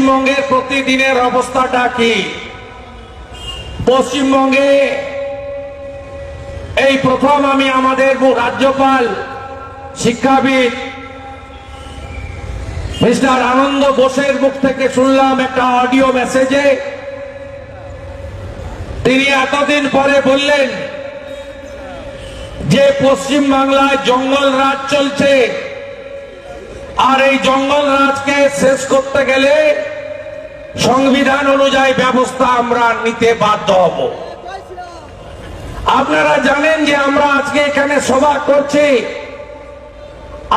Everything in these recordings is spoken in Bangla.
পশ্চিমবঙ্গের প্রতিদিনের অবস্থাটা কি? পশ্চিমবঙ্গে এই প্রথম আমি আমাদের রাজ্যপাল শিক্ষাবিদ মিস্টার আনন্দ বোসের মুখ থেকে শুনলাম একটা অডিও মেসেজে, তিনি এতদিন পরে বললেন যে পশ্চিম বাংলায় জঙ্গল রাজ চলছে, আর এই জঙ্গল রাজকে শেষ করতে গেলে সংবিধান অনুযায়ী ব্যবস্থা আমরা নিতে বাধ্য হব। আপনারা জানেন যে আমরা আজকে এখানে সভা করছি,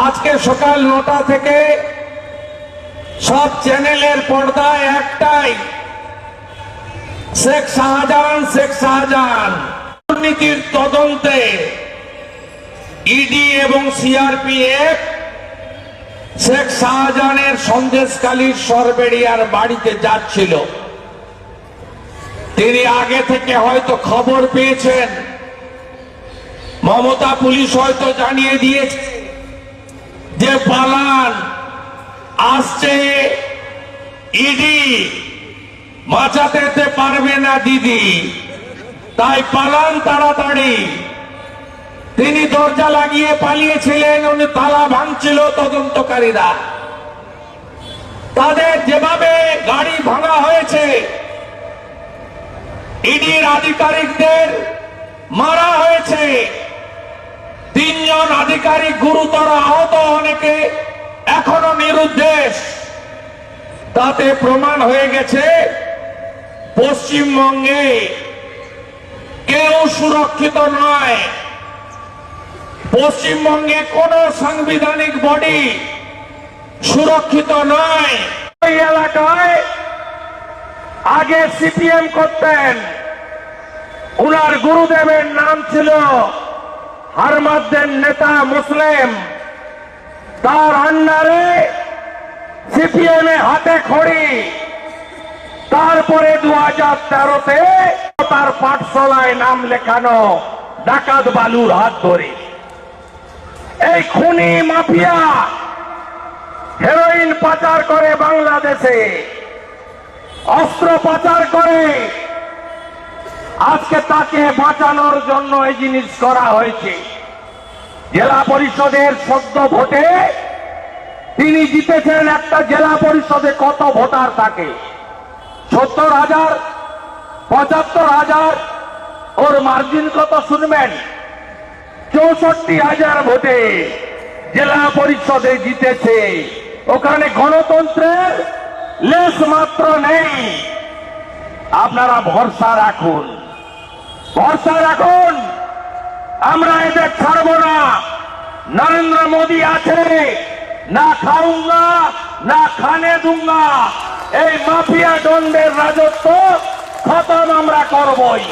আজকে সকাল 9টা থেকে সব চ্যানেলের পর্দায় একটাই, শেখ শাহজাহান দুর্নীতির তদন্তে ইডি এবং সিআরপিএফ শেখ শাহজাহানের সন্দেশখালীর সরবেড়িয়ার বাড়িতে যাচ্ছিল। তিনি আগে থেকে হয়তো খবর পেয়েছেন, মমতা পুলিশ হয়তো জানিয়ে দিয়েছে যে পালান আসছে, ইডি বাঁচাতে পারবে না দিদি, তাই পালান তাড়াতাড়ি। তিনি দরজা লাগিয়ে পালিয়েছিলেন, উনি তালা ভাঙছিল তদন্তকারীরা। তাদের যেভাবে গাড়ি ভাঙা হয়েছে, ইডির আধিকারিকদের মারা হয়েছে, 3 জন আধিকারিক গুরুতর আহত, অনেকে এখনো নিরুদ্দেশ। তাতে প্রমাণ হয়ে গেছে পশ্চিমবঙ্গে কেউ সুরক্ষিত নয়। পশ্চিমবঙ্গে কোন সাংবিধানিক বডি সুরক্ষিত নয়। এই এলাকায় আগে সিপিএম করতেন, উনার গুরুদেবের নাম ছিল হারমাদ্দের নেতা মুসলিম, তার আন্ডারে সিপিএম এ হাতে খড়ি। তারপরে 2013-তে তার পাঠশালায় নাম লেখানো ডাকাত বালুর হাত ধরে। এই খুনি মাফিয়া হেরোইন পাচার করে বাংলাদেশে, অস্ত্র পাচার করে। আজকে তাকে বাঁচানোর জন্য এই জিনিস করা হয়েছে। জেলা পরিষদের সদ্য ভোটে তিনি জিতেছেন। একটা জেলা পরিষদে কত ভোটার থাকে? 70,000, 75,000। ওর মার্জিন কত শুনবেন? 64,000 ভোটে জেলা পরিষদে জিতেছে। ওখানে গণতন্ত্রের লেশ মাত্র নেই। আপনারা ভরসা রাখুন, ভরসা রাখুন, আমরা এদের ছাড়ব না। নরেন্দ্র মোদী আছে, না খাউঙ্গা না খানে দুঙ্গা। এই মাফিয়া ডনদের রাজত্ব খতম আমরা করবই।